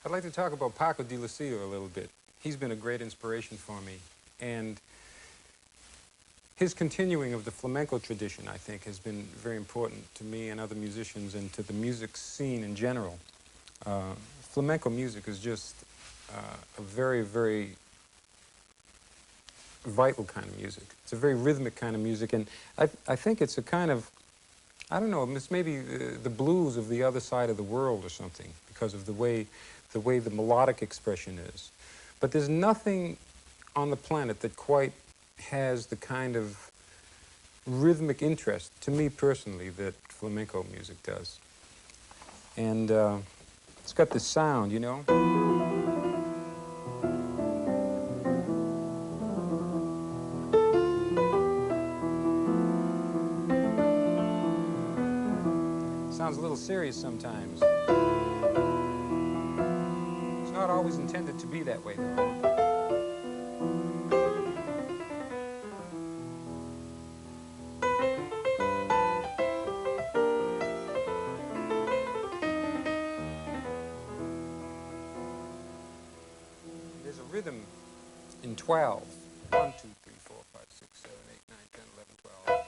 I'd like to talk about Paco de Lucia a little bit. He's been a great inspiration for me. And his continuing of the flamenco tradition, I think, has been very important to me and other musicians and to the music scene in general. Flamenco music is just a very, very vital kind of music. It's a very rhythmic kind of music, and I think it's a kind of, I don't know, it's maybe the blues of the other side of the world or something, because of the way the melodic expression is. But there's nothing on the planet that quite has the kind of rhythmic interest, to me personally, that flamenco music does. And it's got this sound, you know? Sounds a little serious sometimes. It's not always intended to be that way, though. There's a rhythm in 12. 1, 2, 3, 4, 5, 6, 7, 8, 9, 10, 11, 12.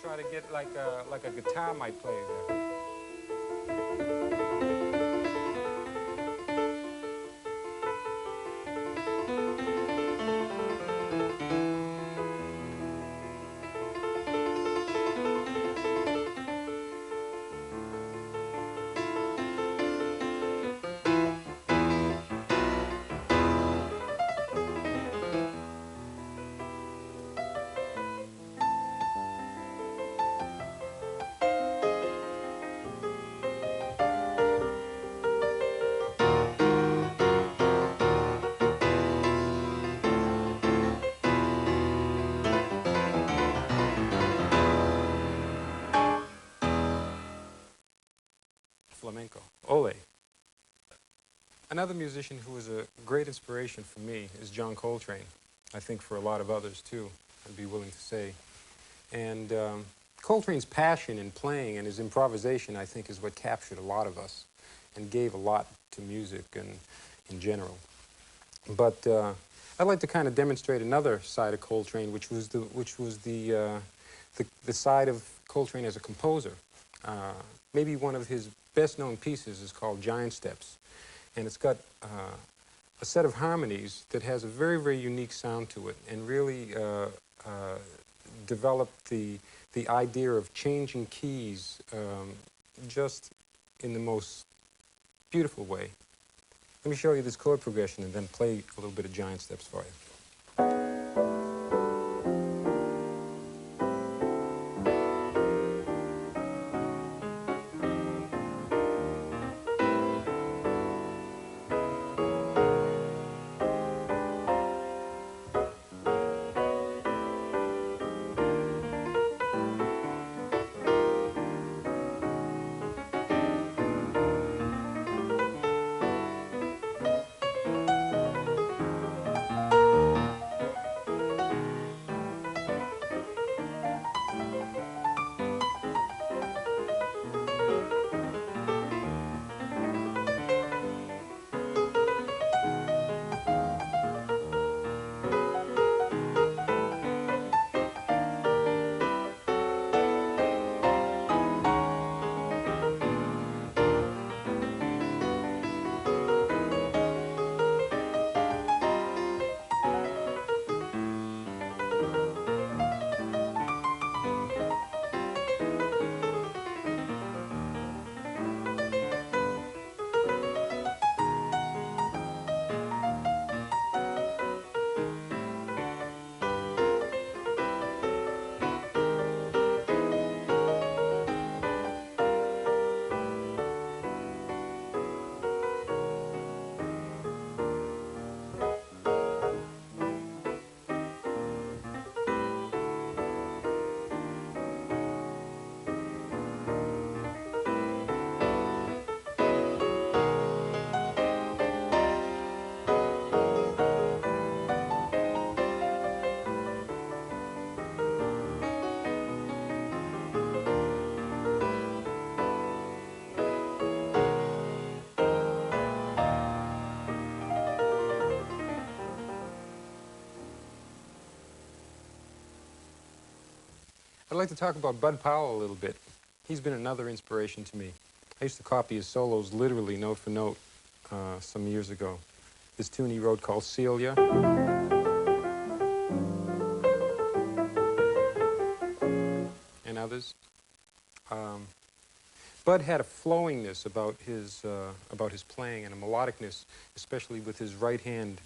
Try to get like a guitar might play there. Flamenco. Ole. Another musician who was a great inspiration for me is John Coltrane. I think for a lot of others too, I'd be willing to say. And Coltrane's passion in playing and his improvisation, I think, is what captured a lot of us and gave a lot to music and in general. But I'd like to kind of demonstrate another side of Coltrane, which was the side of Coltrane as a composer. Maybe one of his best-known pieces is called Giant Steps, and it's got a set of harmonies that has a very, very unique sound to it, and really developed the idea of changing keys just in the most beautiful way. Let me show you this chord progression and then play a little bit of Giant Steps for you. I'd like to talk about Bud Powell a little bit. He's been another inspiration to me. I used to copy his solos literally note for note some years ago. This tune he wrote called Celia. And others. Bud had a flowingness about his playing and a melodicness, especially with his right hand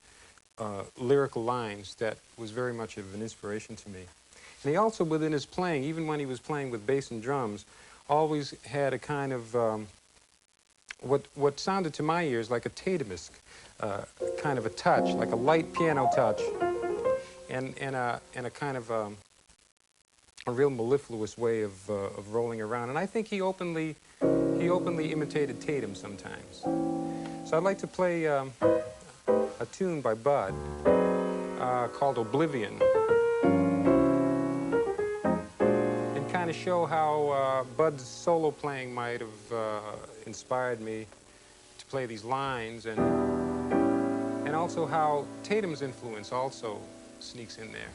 lyrical lines, that was very much of an inspiration to me. And he also, within his playing, even when he was playing with bass and drums, always had a kind of what sounded to my ears like a Tatum-esque kind of a touch, like a light piano touch, and a kind of a real mellifluous way of rolling around. And I think he openly imitated Tatum sometimes. So I'd like to play a tune by Bud called Oblivion, and kind of show how Bud's solo playing might have inspired me to play these lines, and also how Tatum's influence also sneaks in there.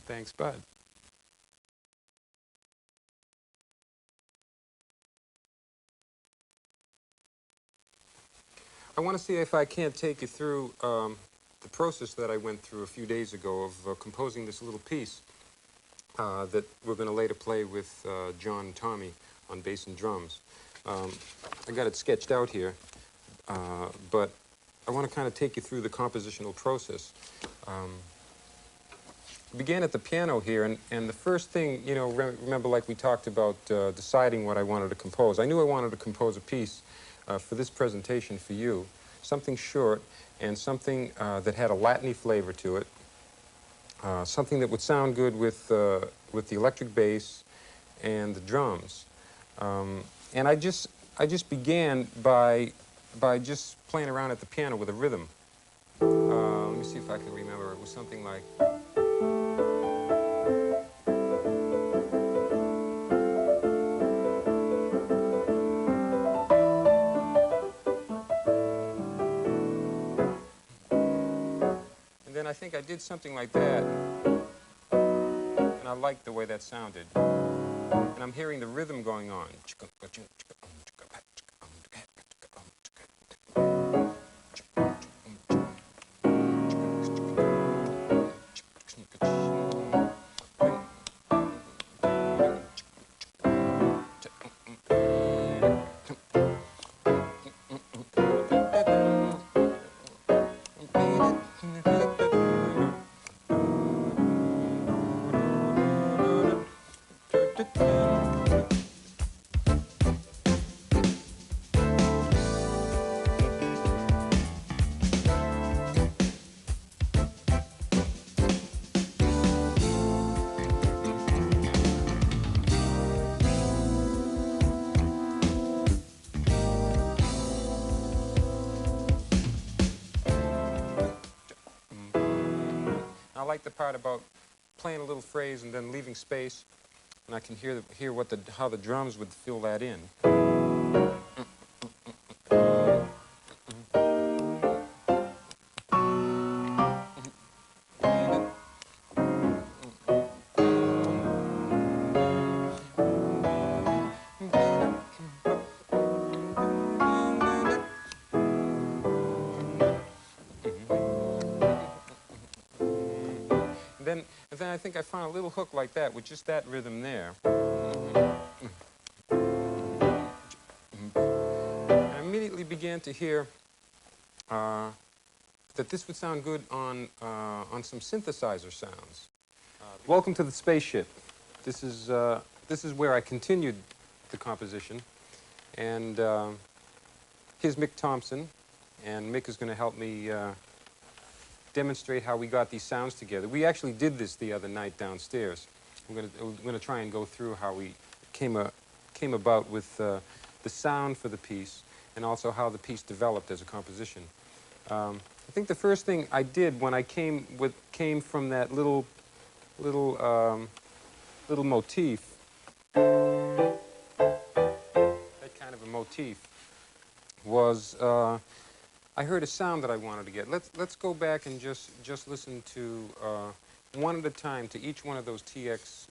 Thanks, Bud. I want to see if I can't take you through the process that I went through a few days ago of composing this little piece that we're going to later play with John and Tommy on bass and drums. I got it sketched out here, but I want to kind of take you through the compositional process. I began at the piano here, and the first thing, you know, remember like we talked about deciding what I wanted to compose. I knew I wanted to compose a piece for this presentation for you, something short and something that had a Latin-y flavor to it, something that would sound good with the electric bass and the drums. And I just began by just playing around at the piano with a rhythm. Let me see if I can remember. It was something like... think I did something like that, and I liked the way that sounded. And I'm hearing the rhythm going on. I like the part about playing a little phrase and then leaving space, and I can hear how the drums would fill that in. And then I think I found a little hook like that with just that rhythm there. And I immediately began to hear that this would sound good on some synthesizer sounds. Welcome to the spaceship. This is where I continued the composition, and here's Mick Thompson, and Mick is going to help me demonstrate how we got these sounds together. We actually did this the other night downstairs. We're going to try and go through how we came about with the sound for the piece, and also how the piece developed as a composition. I think the first thing I did when I came from that little motif, that kind of a motif, was I heard a sound that I wanted to get. Let's go back and just listen to one at a time to each one of those TX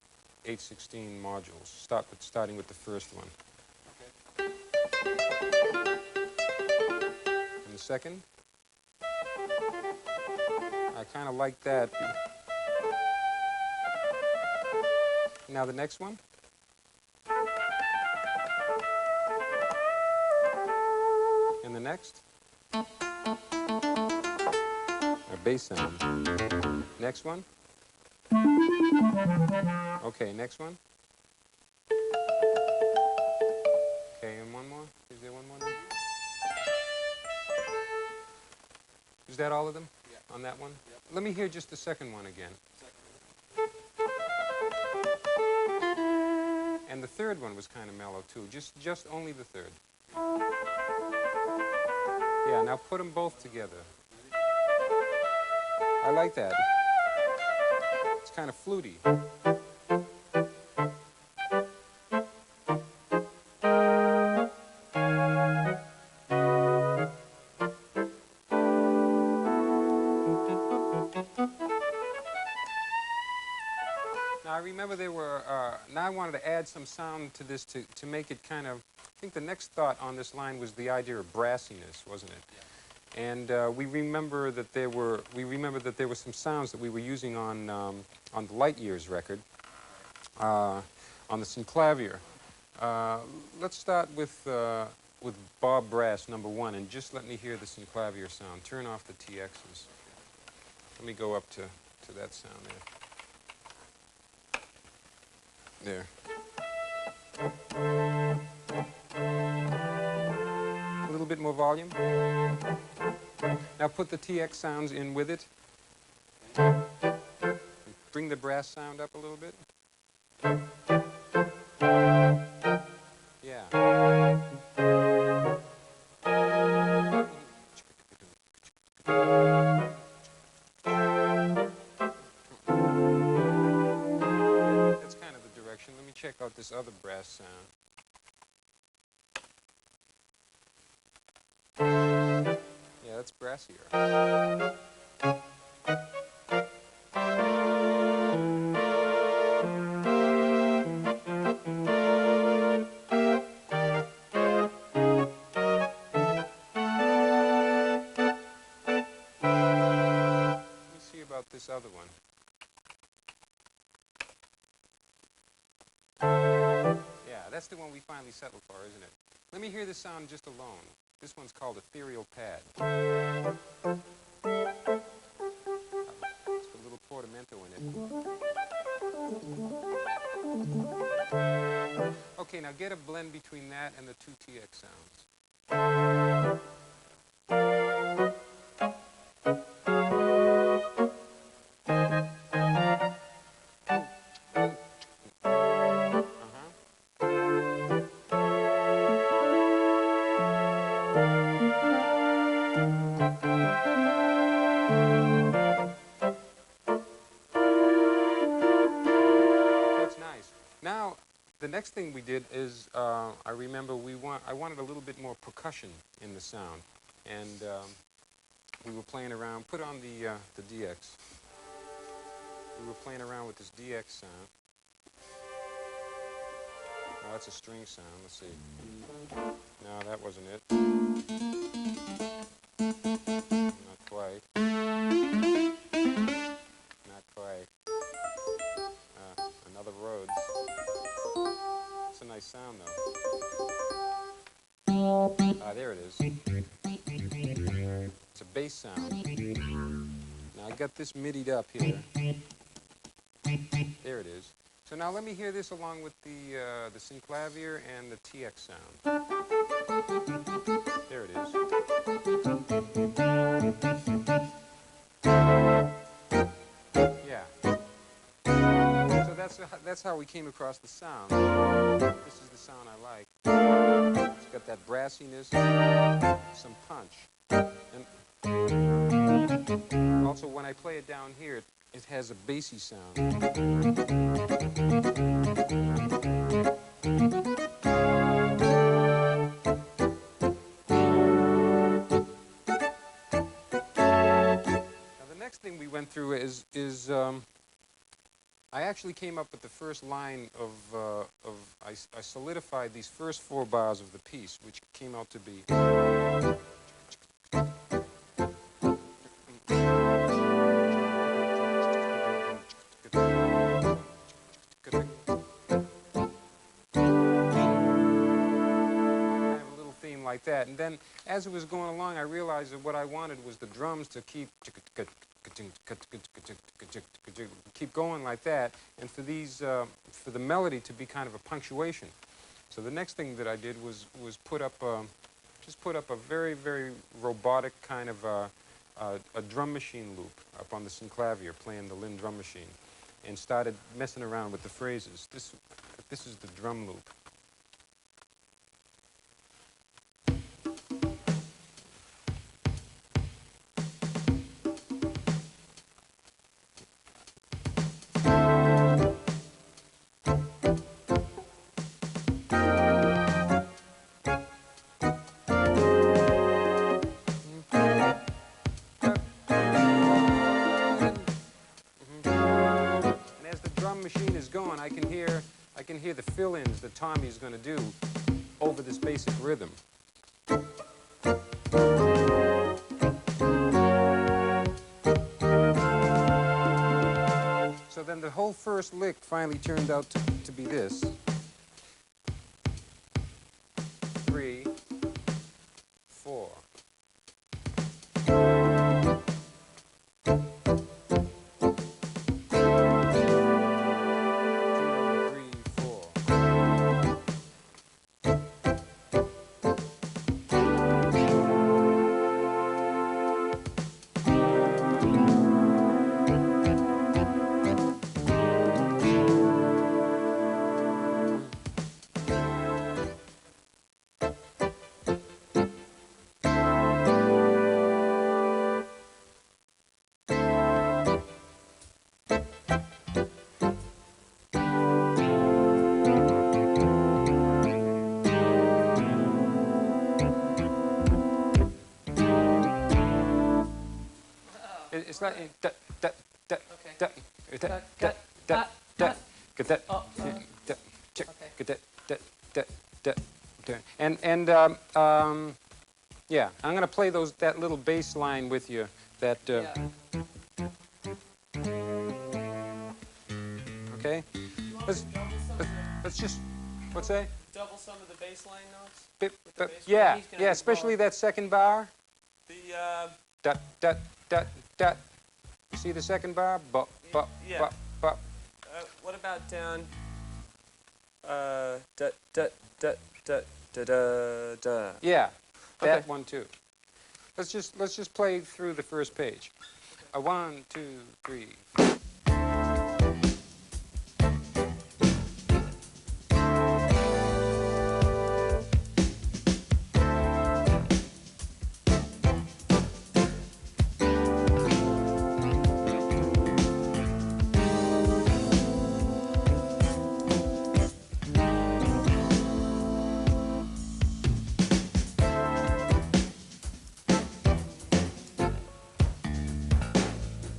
816 modules, starting with the first one. Okay. And the second. I kind of like that. Now the next one. And the next. Our bass sound. Next one. Okay, next one. Okay, and one more. Is there one more now? Is that all of them? Yeah. On that one? Yep. Let me hear just the second one again. And the third one was kind of mellow too. Just only the third. Yeah, now put them both together. I like that. It's kind of fluty. Now I remember there were, now I wanted to add some sound to this to make it kind of, I think the next thought on this line was the idea of brassiness, wasn't it? Yeah. And we remember that there were some sounds that we were using on the Light Years record, on the synclavier. Let's start with Bob Brass, #1, and just let me hear the synclavier sound. Turn off the TXs. Let me go up to that sound there. There. A little bit more volume. Now put the TX sounds in with it. Bring the brass sound up a little bit. Yeah. That's kind of the direction. Let me check out this other brass sound. Yeah, that's brassier. about this other one. Yeah, that's the one we finally settled for, isn't it? Let me hear the sound just alone. This one's called Ethereal Pad. It's got a little portamento in it. Okay, now get a blend between that and the two TX sounds. That's nice. Now, the next thing we did is, I remember I wanted a little bit more percussion in the sound, and we were playing around. Put on the DX. We were playing around with this DX sound. Oh, that's a string sound. Let's see. No, that wasn't it. Not quite. Not quite. Another Rhodes. It's a nice sound, though. There it is. It's a bass sound. Now, I got this midied up here. There it is. So now let me hear this along with the synclavier and the TX sound. There it is. Yeah. So that's how we came across the sound. This is the sound I like. It's got that brassiness, some punch. And also when I play it down here, it has a bassy sound. Now the next thing we went through is I actually came up with the first line I solidified these first 4 bars of the piece, which came out to be. Like that, and then as it was going along, I realized that what I wanted was the drums to keep going like that, and for the melody to be kind of a punctuation. So the next thing that I did was put up a very, very robotic kind of a drum machine loop up on the synclavier, playing the Linn drum machine, and started messing around with the phrases. This is the drum loop. Machine is going, I can hear the fill-ins that Tommy's going to do over this basic rhythm. So then the whole first lick finally turned out to be this. 3, 4. It's like yeah, I'm gonna play that little bass line with you. That Let's, let's just, what's that? Double some of the bass line notes? Yeah, yeah, especially that second bar. The, Dot, dot, dot, dot. You see the second bar? Bop, bop, yeah. bop, bop. What about down, da, da, da, da, da, da, da. Yeah, that Okay. one too. Let's just play through the first page. A 1, 2, 3.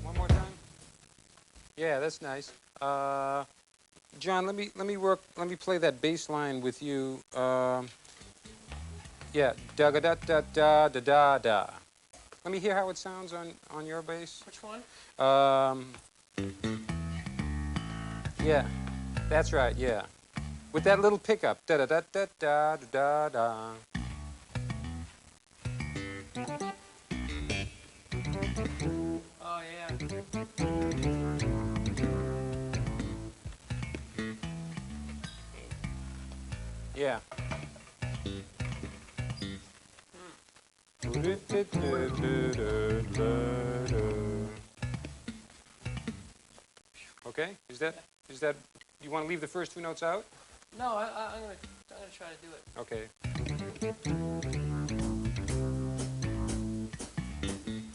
One more time. Yeah, that's nice. John, let me play that bass line with you. Yeah, da da da da da da da da. Let me hear how it sounds on your bass. Which one? Yeah, that's right. Yeah, with that little pickup. Da da da da da da da. Oh, yeah. Yeah. Okay, is that, you want to leave the first two notes out? No, I'm gonna try to do it. Okay.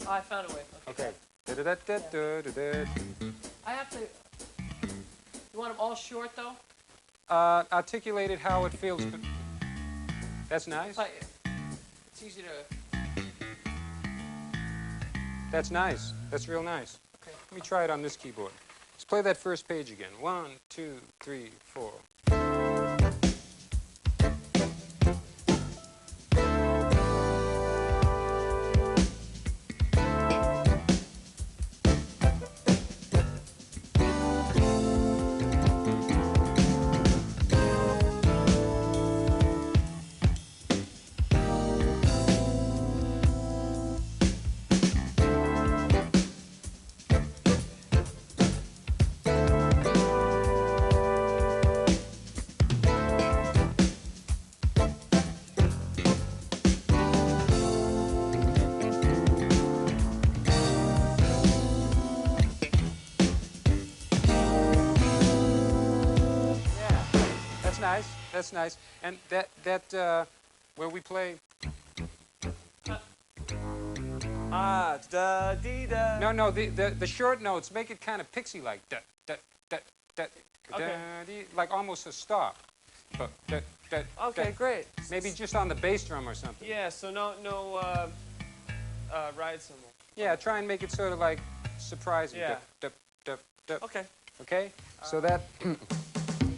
Oh, I found a way. Okay. Da-da-da-da-da-da-da. I have to. You want them all short though? Articulate it how it feels. That's nice. It's easy to. That's nice. That's real nice. Okay. Let me try it on this keyboard. Let's play that first page again. 1, 2, 3, 4. Nice. That's nice. And that where we play. Ah, da dee da. No, the short notes make it kind of pixie-like. Da da da da. Okay. Da, dee, like almost a stop. But da, da, Okay, da. great. Maybe just on the bass drum or something. Yeah. So no ride cymbal. Yeah, try and make it sort of like surprising. Yeah. Da, da, da, da. Okay. Okay. So that.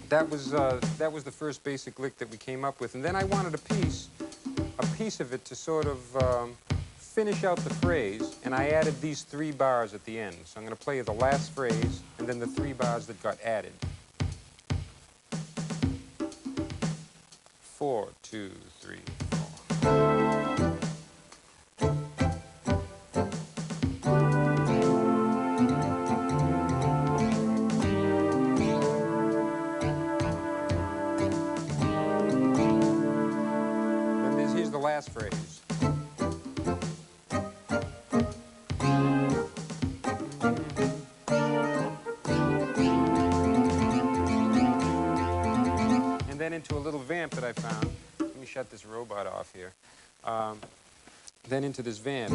That was the first basic lick that we came up with, and then I wanted a piece of it to sort of finish out the phrase, and I added these 3 bars at the end. So I'm going to play the last phrase and then the 3 bars that got added. 4, 2, 3, 4. Last phrase. And then into a little vamp that I found. Let me shut this robot off here. Then into this vamp.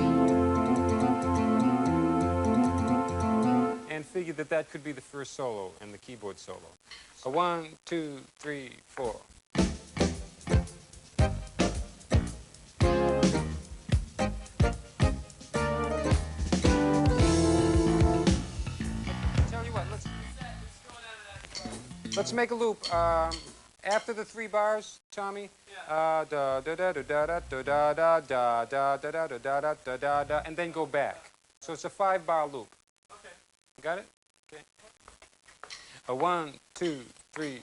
And figured that could be the first solo and the keyboard solo. A 1, 2, 3, 4. Let's make a loop. After the 3 bars, Tommy. Da da da da da da da da da da da da da da da da da, and then go back. So it's a 5-bar loop. Okay. Got it? Okay. A 1, 2, 3.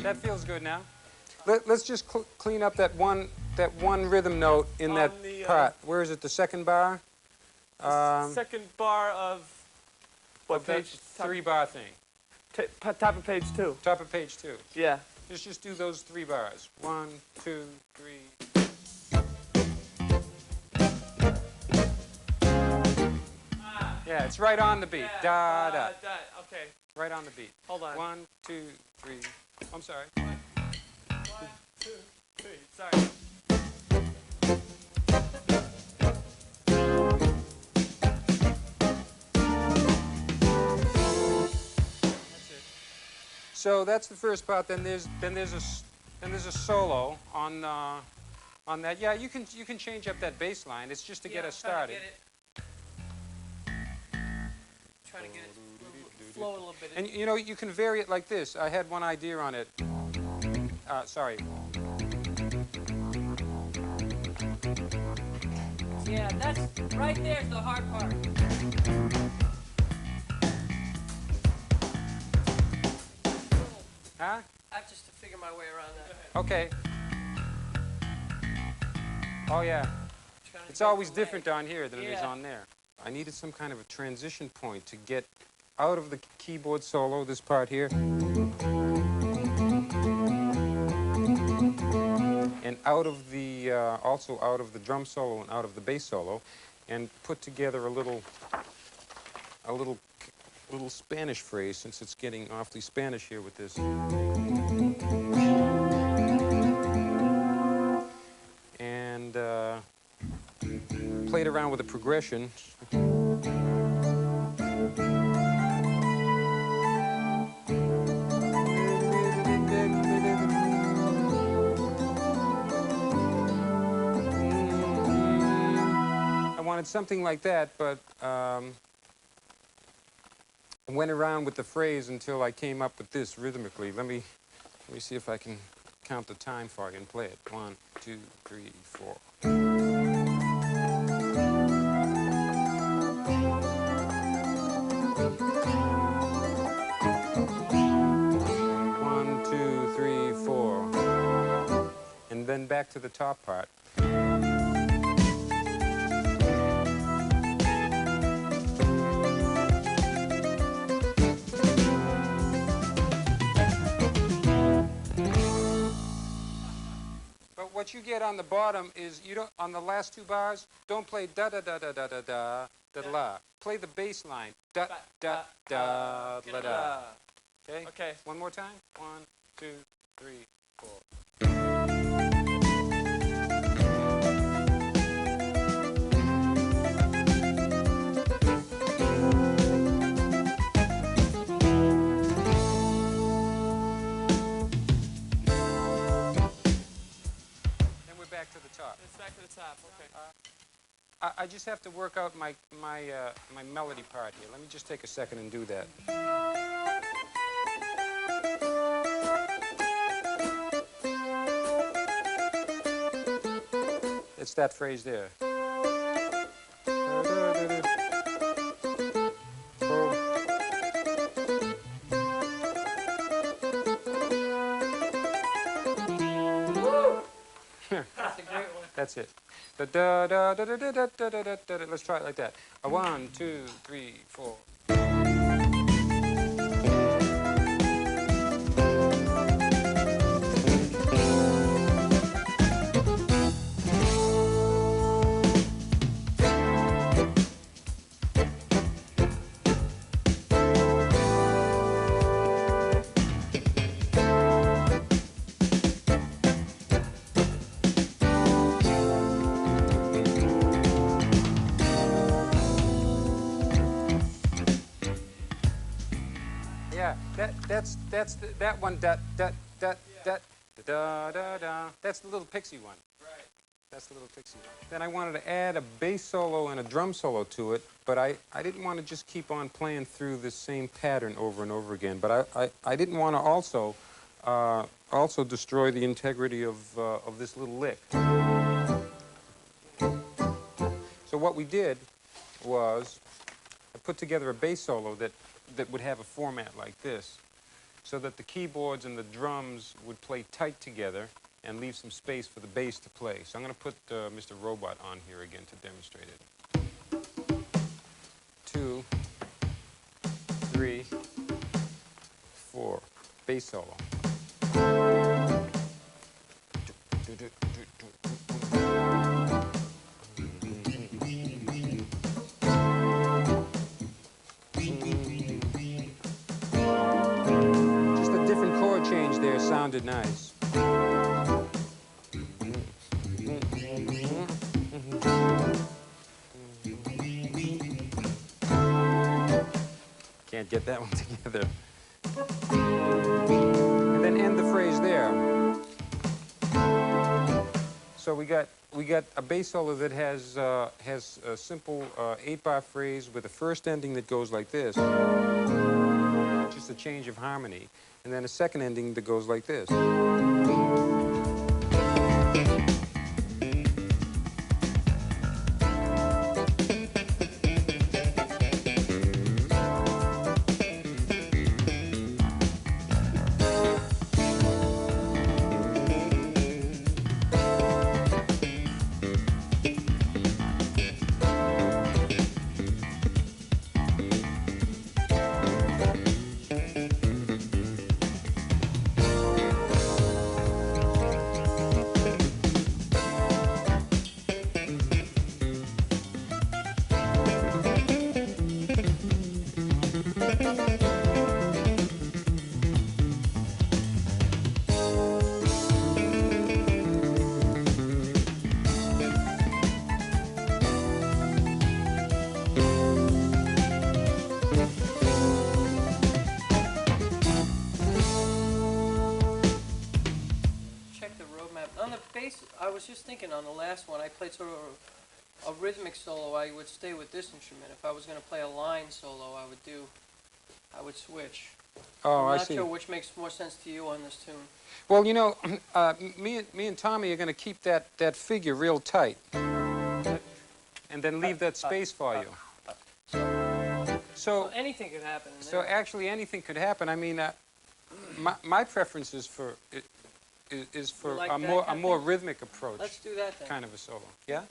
That feels good now. Let's just clean up that one rhythm note in On that the, part. Where is it? The second bar? Second bar of what Of that page? three-bar thing. Top of page 2. Top of page 2. Yeah. Let's just do those 3 bars. 1, 2, 3. Yeah, it's right on the beat. Da da. Okay. Right on the beat. Hold on. 1, 2, 3. I'm sorry. 1, 2, 3. Sorry. That's it. So that's the first part. Then there's a solo on that. Yeah, you can change up that bass line. It's just to get us started. Trying to get it flow a little bit. And you know, you can vary it like this. I had one idea on it. Sorry. Yeah, that's right there's the hard part. Huh? I have just to figure my way around that. Okay. Oh yeah. Trying to It's get always the leg. different on here than it is Yeah. on there. I needed some kind of a transition point to get out of the keyboard solo, this part here, and out of the also out of the drum solo and out of the bass solo, and put together a little Spanish phrase, since it's getting awfully Spanish here with this. And played around with the progression. I wanted something like that, but went around with the phrase until I came up with this rhythmically. Let me see if I can count the time for you and play it. 1, 2, 3, 4. One, two, three, 4. And then back to the top part. But what you get on the bottom is you don't, on the last 2 bars, don't play da da da da da da da da la. Play the bass line. Da da da da da. Okay? Okay. One more time. 1, 2, 3, 4. Then we're back to the top. It's back to the top. Okay. I just have to work out my melody part here. Let me just take a second and do that. It's that phrase there. That's a great one. That's it. Da da da da da da da da da da da. Let's try it like that. 1, 2, 3, 4. That one. Da da da da da da da. That's the little pixie one. Right. That's the little pixie one. Then I wanted to add a bass solo and a drum solo to it, but I didn't want to just keep on playing through the same pattern over and over again. But I didn't want to also destroy the integrity of this little lick. So what we did was I put together a bass solo that would have a format like this, so that the keyboards and the drums would play tight together and leave some space for the bass to play. So I'm going to put Mr. Robot on here again to demonstrate it. 2, 3, 4, bass solo. Just a different chord change there sounded nice. Can't get that one together. And then end the phrase there. So we got a bass solo that has a simple 8-bar phrase with a first ending that goes like this, just a change of harmony, and then a second ending that goes like this. I was just thinking on the last one, I played sort of a rhythmic solo. I would stay with this instrument. If I was going to play a line solo, I would switch. Oh, I'm I not see. sure which makes more sense to you on this tune. Well, you know, me and Tommy are going to keep that figure real tight, and then leave that space for you. So anything could happen. So actually, anything could happen. I mean, my preference is for like a more rhythmic approach. Let's do that then. Kind of a solo. Yeah.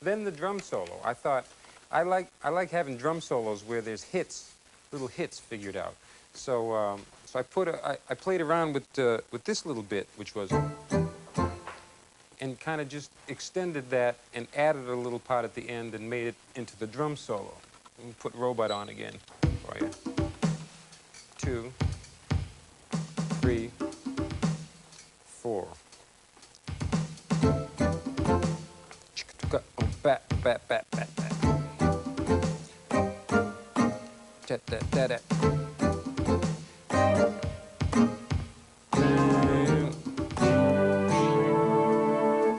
Then the drum solo. I thought I like having drum solos where there's hits, little hits figured out. So so I played around with this little bit, which was, and kind of just extended that and added a little part at the end and made it into the drum solo. Let me put Robot on again for you. 2, 3, 4. Bat, bat, bat, bat, bat. Da, da, da, da.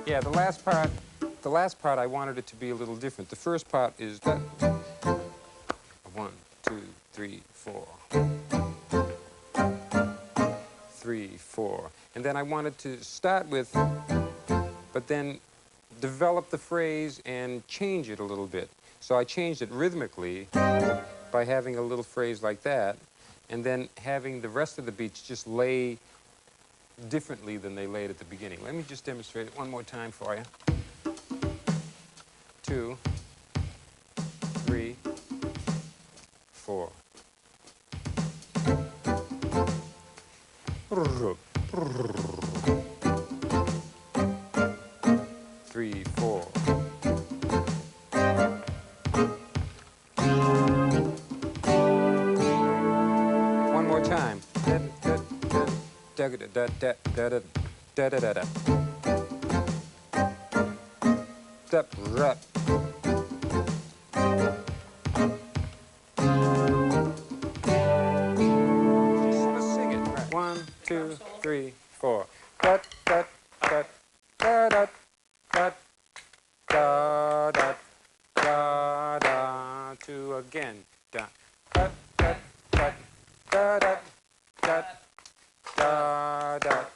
Yeah, the last part I wanted it to be a little different. The first part is that 1, 2, 3, 4. 3, 4. And then I wanted to start with, but then develop the phrase and change it a little bit. So I changed it rhythmically by having a little phrase like that, and then having the rest of the beats just lay differently than they laid at the beginning. Let me just demonstrate it one more time for you. 2, 3, 4. 3, 4. One more time. Da da da da da da da da da da. Da da. da da da da, 2 again, da da da da da da da da da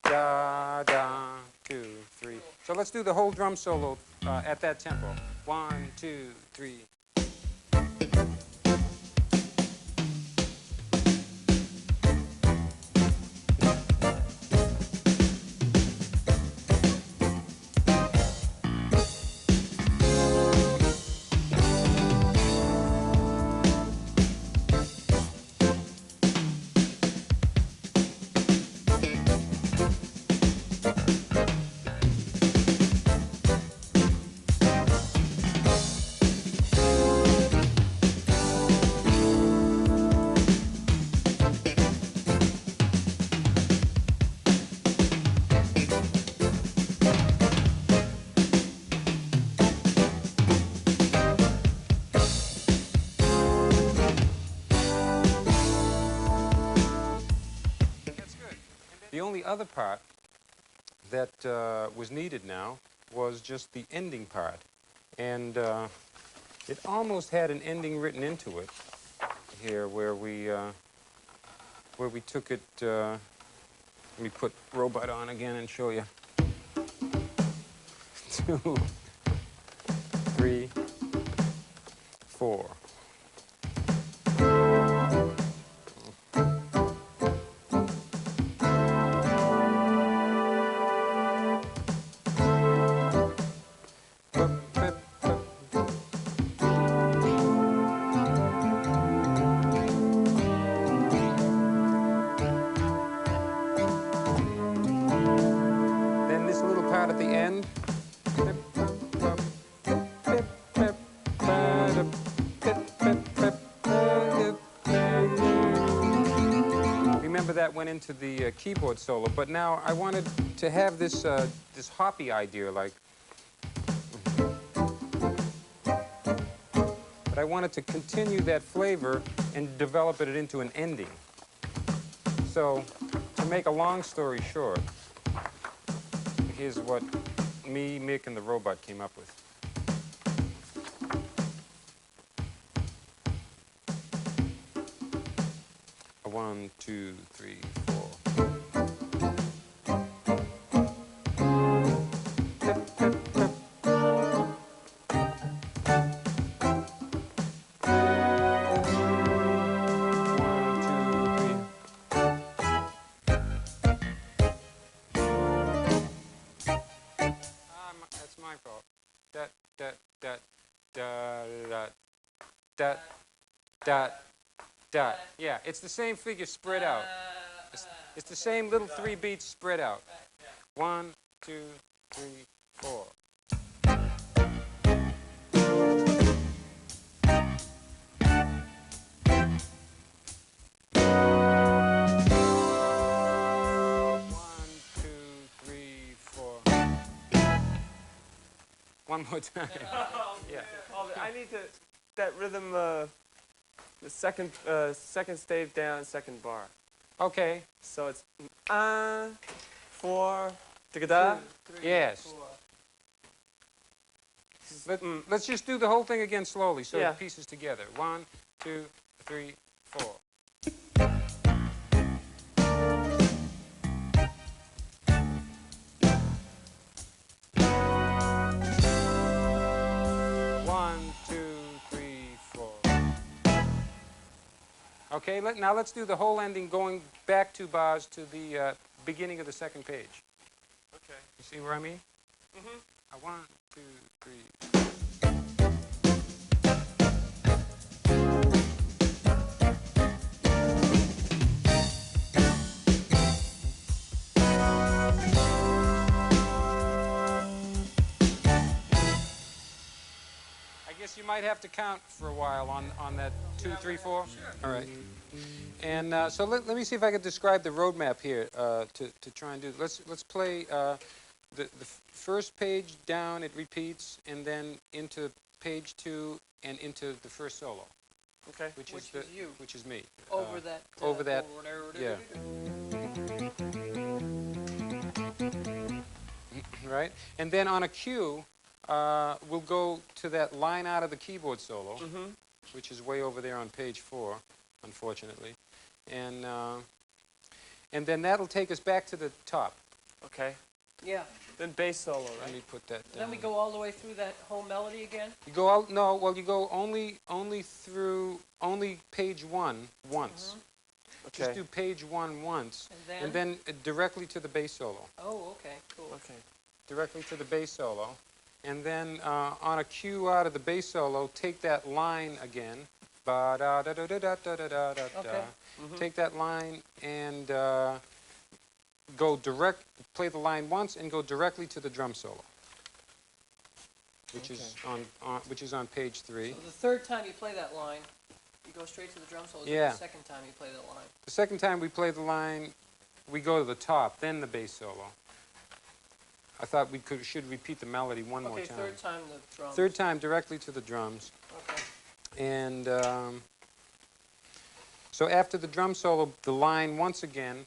da da, 2 3. So let's do the whole drum solo at that tempo. 1 2 3. The only other part that was needed now was just the ending part. And it almost had an ending written into it here where we took it, let me put Robot on again and show you. 2 3 4. Then this little part at the end. Remember that went into the keyboard solo, but now I wanted to have this this hoppy idea, like. But I wanted to continue that flavor and develop it into an ending. So, to make a long story short, here's what me, Mick, and the Robot came up with. A 1 2 3 4. That's my fault. Da da da da da da da da. Yeah, it's the same figure spread out. It's the same little 3 beats spread out. 1 2 3 4. One more time. Yeah. Oh, I need to, that rhythm, the second stave down, second bar. Okay. So it's 4, da. Yes. Let's just do the whole thing again slowly so Yeah. it pieces together. 1 2 3 4. Okay, now let's do the whole ending going back 2 bars to the beginning of the second page. Okay. You see where I mean? Mm-hmm. 1 2 3. I guess you might have to count for a while on that 2 3 4. Sure. All right. And so let me see if I can describe the roadmap here to try and do. Let's play the first page down. It repeats, and then into page 2 and into the first solo. Okay. Which is you. Which is me. Over that. Over that. Yeah. Right. And then on a cue, we'll go to that line out of the keyboard solo, Mm-hmm. which is way over there on page 4, unfortunately. And then that'll take us back to the top. Okay. Yeah. Then bass solo, Let right? me put that down. Then we go all the way through that whole melody again? You go out, no, well, you go only through, only page 1 once. Okay. Just do page 1 once, And then? directly to the bass solo. Oh, okay, cool. Okay. Directly to the bass solo. And then on a cue out of the bass solo, take that line again. Ba-da-da-da-da-da-da-da-da-da. Okay. Take that line and go direct, play the line once and go directly to the drum solo, which is on page 3. So the third time you play that line, you go straight to the drum solo. Yeah. The second time you play that line. The second time we play the line, we go to the top, then the bass solo. I thought we should repeat the melody one more Okay, time. third time the drums. Third time directly to the drums. Okay. And so after the drum solo, the line once again,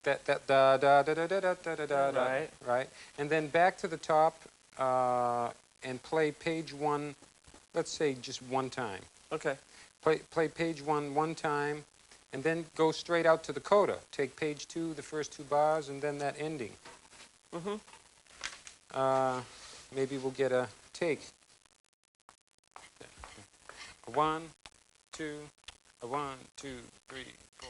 that da da da da da da da da da, Right. right, and then back to the top and play page 1. Let's say just one time. Okay. Play page 1 time, and then go straight out to the coda. Take page 2, the first 2 bars, and then that ending. Mm-hmm. Maybe we'll get a take. 1, 2, 1, 2, 3, 4.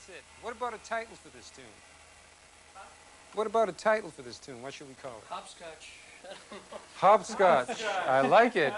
That's it. What about a title for this tune? What about a title for this tune? What should we call it? Hopscotch. Hopscotch. I like it.